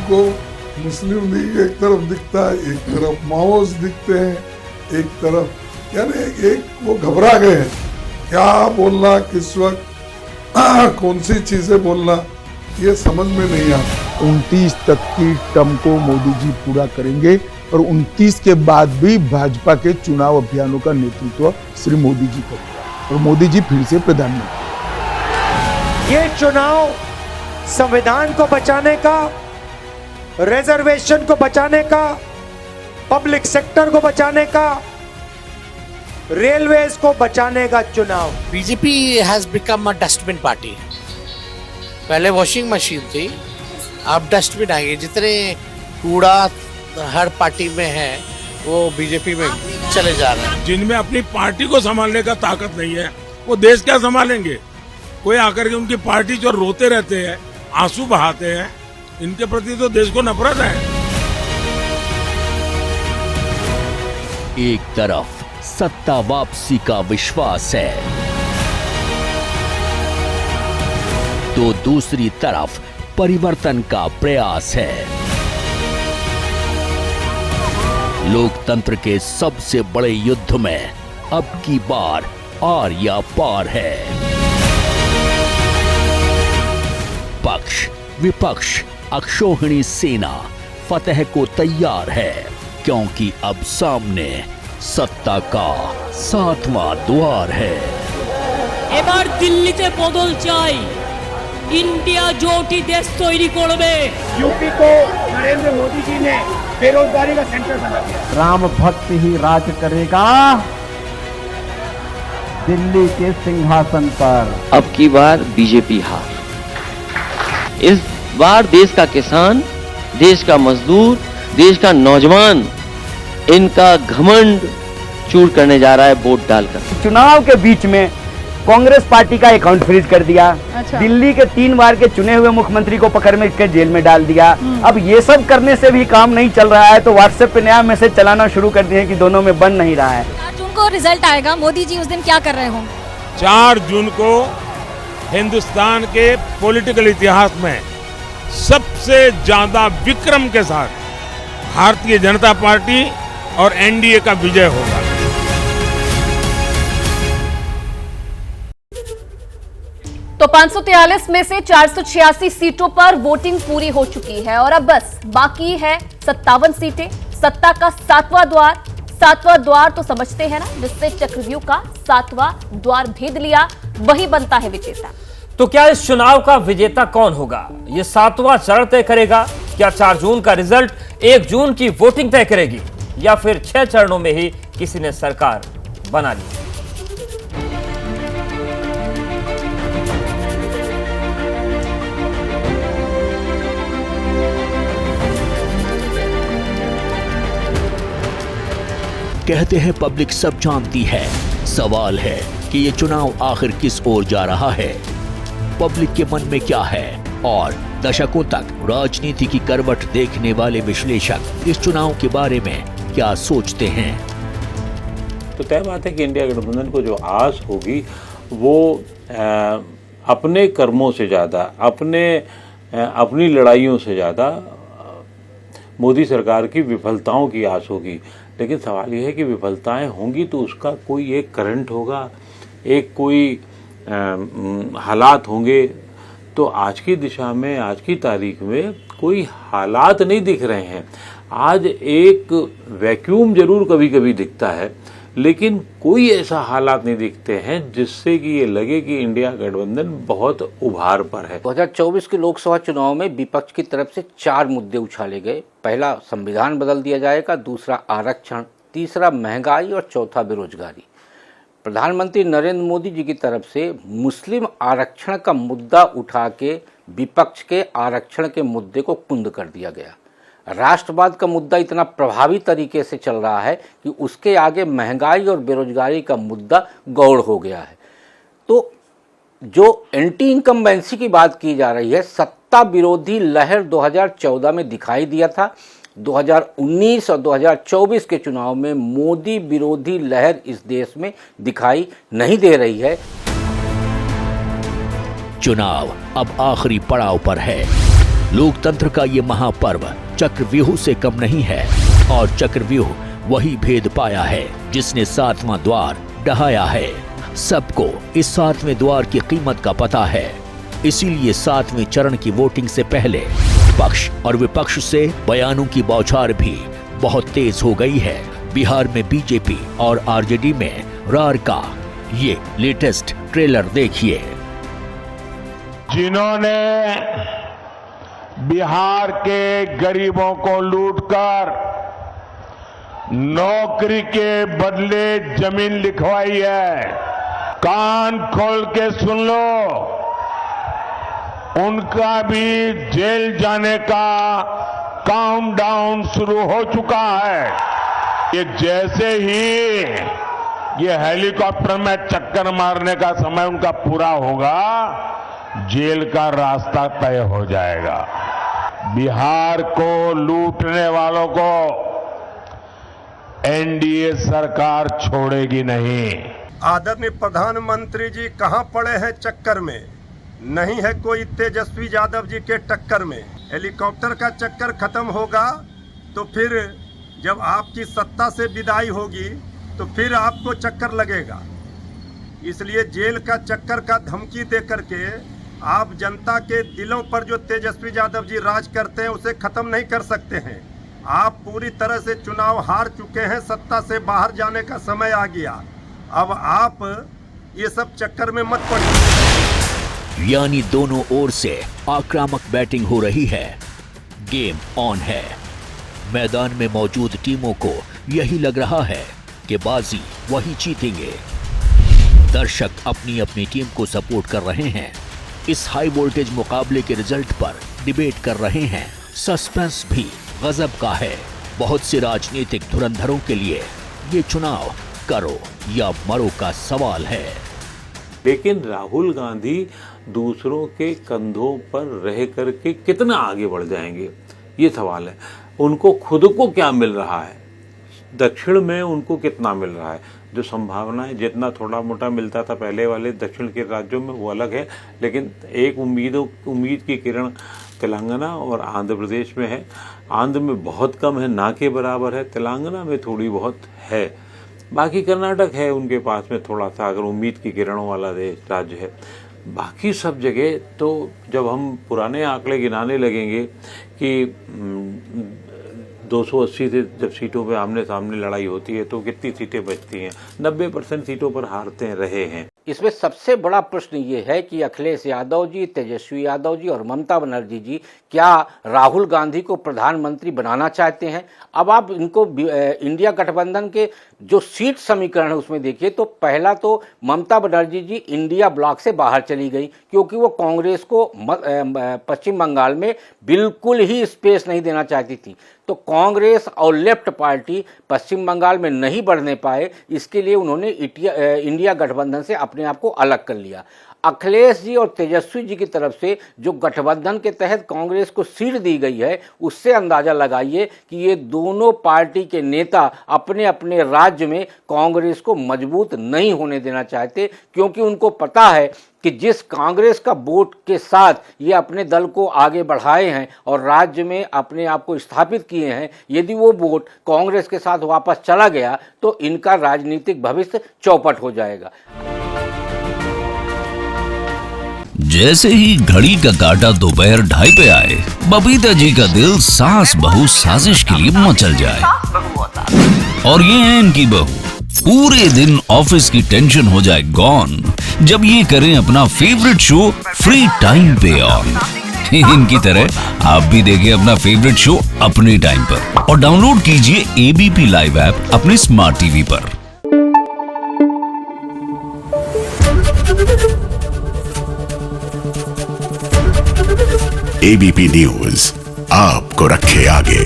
उनको मुस्लिम लीग एक तरफ दिखता है, एक तरफ माओवादी दिखते हैं, एक तरफ, यानी एक वो घबरा गए हैं क्या बोलना, किस वक्त कौन सी चीजें बोलना, ये समझ में नहीं आता। 29 तक की टर्म को मोदी जी पूरा करेंगे और 29 के बाद भी भाजपा के चुनाव अभियानों का नेतृत्व श्री मोदी जी करेंगे और मोदी जी फिर से प्रधानमंत्री। ये चुनाव संविधान को बचाने का, रिजर्वेशन को बचाने का, पब्लिक सेक्टर को बचाने का, रेलवेज को बचाने का चुनाव। BJP has become a dustbin party. पहले वॉशिंग मशीन थी, अब डस्टबिन आ गई। जितने कूड़ा हर पार्टी में है वो बीजेपी में चले जा रहे हैं। जिनमें अपनी पार्टी को संभालने का ताकत नहीं है वो देश क्या संभालेंगे। कोई आकर के उनकी पार्टी जो रोते रहते हैं, आंसू बहाते हैं, इनके प्रति तो देश को नफरत है। एक तरफ सत्ता वापसी का विश्वास है तो दूसरी तरफ परिवर्तन का प्रयास है। लोकतंत्र के सबसे बड़े युद्ध में अब की बार आर या पार है। पक्ष विपक्ष अक्षोहिणी सेना फतेह को तैयार है, क्योंकि अब सामने सत्ता का 7वां द्वार है। এবার দিল্লিতে বদল চাই, इंडिया জোটই দেশ তৈরি করবে। यूपी को नरेंद्र मोदी जी ने बेरोजगारी का सेंटर बना दिया। राम भक्त ही राज करेगा दिल्ली के सिंहासन पर। अब की बार बीजेपी हार। इस बार देश का किसान, देश का मजदूर, देश का नौजवान इनका घमंड चूर करने जा रहा है वोट डालकर। चुनाव के बीच में कांग्रेस पार्टी का अकाउंट फ्रीज कर दिया। अच्छा। दिल्ली के 3 बार के चुने हुए मुख्यमंत्री को पकड़ में के जेल में डाल दिया। अब ये सब करने से भी काम नहीं चल रहा है तो व्हाट्सएप पे नया मैसेज चलाना शुरू कर दिए कि दोनों में बन नहीं रहा है। 4 जून को रिजल्ट आएगा, मोदी जी उस दिन क्या कर रहे होंगे? 4 जून को हिंदुस्तान के पॉलिटिकल इतिहास में सबसे ज्यादा विक्रम के साथ भारतीय जनता पार्टी और एनडीए का विजय होगा। तो 543 में से 486 सीटों पर वोटिंग पूरी हो चुकी है और अब बस बाकी है 57 सीटें। सत्ता का 7वां द्वार। 7वां द्वार तो समझते हैं ना, जिससे चक्रव्यूह का 7वां द्वार भेद लिया वही बनता है विजेता। तो क्या इस चुनाव का विजेता कौन होगा, ये 7वां चरण तय करेगा? क्या 4 जून का रिजल्ट 1 जून की वोटिंग तय करेगी, या फिर 6 चरणों में ही किसी ने सरकार बना ली? कहते हैं पब्लिक सब जानती है। सवाल है कि ये चुनाव आखिर किस ओर जा रहा है, पब्लिक के मन में क्या है, और दशकों तक राजनीति की करवट देखने वाले विश्लेषक इस चुनाव के बारे में क्या सोचते हैं। तो तय बात है कि इंडिया गठबंधन को जो आस होगी वो अपने कर्मों से ज़्यादा, अपनी लड़ाइयों से ज़्यादा मोदी सरकार की विफलताओं की आस होगी। लेकिन सवाल यह है कि विफलताएं होंगी तो उसका कोई एक करंट होगा, एक कोई हालात होंगे। तो आज की दिशा में, आज की तारीख में कोई हालात नहीं दिख रहे हैं। आज एक वैक्यूम जरूर कभी कभी दिखता है, लेकिन कोई ऐसा हालात नहीं दिखते हैं जिससे कि ये लगे कि इंडिया गठबंधन बहुत उभार पर है। 2024 के लोकसभा चुनाव में विपक्ष की तरफ से 4 मुद्दे उछाले गए। पहला, संविधान बदल दिया जाएगा। दूसरा, आरक्षण। तीसरा, महंगाई। और चौथा, बेरोजगारी। प्रधानमंत्री नरेंद्र मोदी जी की तरफ से मुस्लिम आरक्षण का मुद्दा उठा के विपक्ष के आरक्षण के मुद्दे को कुंद कर दिया गया। राष्ट्रवाद का मुद्दा इतना प्रभावी तरीके से चल रहा है कि उसके आगे महंगाई और बेरोजगारी का मुद्दा गौड़ हो गया है। तो जो एंटी इनकम्बेंसी की बात की जा रही है, सत्ता विरोधी लहर 2014 में दिखाई दिया था। 2019 और 2024 के चुनाव में मोदी विरोधी लहर इस देश में दिखाई नहीं दे रही है। चुनाव अब आखिरी पड़ाव पर है। लोकतंत्र का ये महापर्व चक्रव्यूह से कम नहीं है और चक्रव्यूह वही भेद पाया है जिसने 7वां द्वार ढहाया है। सबको इस 7वें द्वार की कीमत का पता है, इसीलिए 7वें चरण की वोटिंग से पहले पक्ष और विपक्ष से बयानों की बौछार भी बहुत तेज हो गई है। बिहार में बीजेपी और आरजेडी में रार का ये लेटेस्ट ट्रेलर देखिए। जिन्होंने बिहार के गरीबों को लूटकर नौकरी के बदले जमीन लिखवाई है, कान खोल के सुन लो, उनका भी जेल जाने का काउंटडाउन शुरू हो चुका है। ये जैसे ही ये हेलीकॉप्टर में चक्कर मारने का समय उनका पूरा होगा, जेल का रास्ता तय हो जाएगा। बिहार को लूटने वालों को एनडीए सरकार छोड़ेगी नहीं। आदरणीय प्रधानमंत्री जी कहां पड़े हैं चक्कर में, नहीं है कोई तेजस्वी यादव जी के टक्कर में। हेलीकॉप्टर का चक्कर खत्म होगा तो फिर जब आपकी सत्ता से विदाई होगी तो फिर आपको चक्कर लगेगा। इसलिए जेल का चक्कर का धमकी दे करके आप जनता के दिलों पर जो तेजस्वी यादव जी राज करते हैं उसे खत्म नहीं कर सकते हैं। आप पूरी तरह से चुनाव हार चुके हैं, सत्ता से बाहर जाने का समय आ गया। अब आप ये सब चक्कर में मत पड़िए। यानी दोनों ओर से आक्रामक बैटिंग हो रही है, गेम ऑन है। मैदान में मौजूद टीमों को यही लग रहा है कि बाजी वही जीतेंगे। दर्शक अपनी अपनी टीम को सपोर्ट कर रहे हैं। इस हाई वोल्टेज मुकाबले के रिजल्ट पर डिबेट कर रहे हैं। सस्पेंस भी गजब का है। बहुत से राजनीतिक धुरंधरों के लिए ये चुनाव करो या मरो का सवाल है। लेकिन राहुल गांधी दूसरों के कंधों पर रह करके कितना आगे बढ़ जाएंगे, ये सवाल है। उनको खुद को क्या मिल रहा है, दक्षिण में उनको कितना मिल रहा है। जो संभावनाएं जितना थोड़ा मोटा मिलता था पहले वाले दक्षिण के राज्यों में वो अलग है, लेकिन एक उम्मीद की किरण तेलंगाना और आंध्र प्रदेश में है। आंध्र में बहुत कम है, ना के बराबर है। तेलंगाना में थोड़ी बहुत है। बाकी कर्नाटक है उनके पास में थोड़ा सा, अगर उम्मीद की किरणों वाला राज्य है। बाकी सब जगह तो जब हम पुराने आंकड़े गिनाने लगेंगे कि 280 से जब सीटों पे आमने सामने लड़ाई होती है तो कितनी सीटें बचती हैं, 90% सीटों पर हारते रहे हैं। इसमें सबसे बड़ा प्रश्न ये है कि अखिलेश यादव जी, तेजस्वी यादव जी और ममता बनर्जी जी क्या राहुल गांधी को प्रधानमंत्री बनाना चाहते हैं। अब आप इनको इंडिया गठबंधन के जो सीट समीकरण है उसमें देखिए तो पहला तो ममता बनर्जी जी इंडिया ब्लॉक से बाहर चली गई क्योंकि वो कांग्रेस को पश्चिम बंगाल में बिल्कुल ही स्पेस नहीं देना चाहती थी। तो कांग्रेस और लेफ्ट पार्टी पश्चिम बंगाल में नहीं बढ़ने पाए, इसके लिए उन्होंने इंडिया गठबंधन से अपने आप को अलग कर लिया। अखिलेश जी और तेजस्वी जी की तरफ से जो गठबंधन के तहत कांग्रेस को सीट दी गई है उससे अंदाजा लगाइए कि ये दोनों पार्टी के नेता अपने अपने राज्य में कांग्रेस को मजबूत नहीं होने देना चाहते, क्योंकि उनको पता है कि जिस कांग्रेस का वोट के साथ ये अपने दल को आगे बढ़ाए हैं और राज्य में अपने आप को स्थापित किए हैं, यदि वो वोट कांग्रेस के साथ वापस चला गया तो इनका राजनीतिक भविष्य चौपट हो जाएगा। जैसे ही घड़ी का काटा दोपहर 2:30 पे आए, बबीता जी का दिल सास बहू साजिश के लिए मचल जाए। और ये है इनकी बहू, पूरे दिन ऑफिस की टेंशन हो जाए गॉन जब ये करें अपना फेवरेट शो फ्री टाइम पे ऑन। इनकी तरह आप भी देखें अपना फेवरेट शो अपने टाइम पर और डाउनलोड कीजिए एबीपी लाइव ऐप अपने स्मार्ट टीवी पर। एबीपी न्यूज आपको रखे आगे।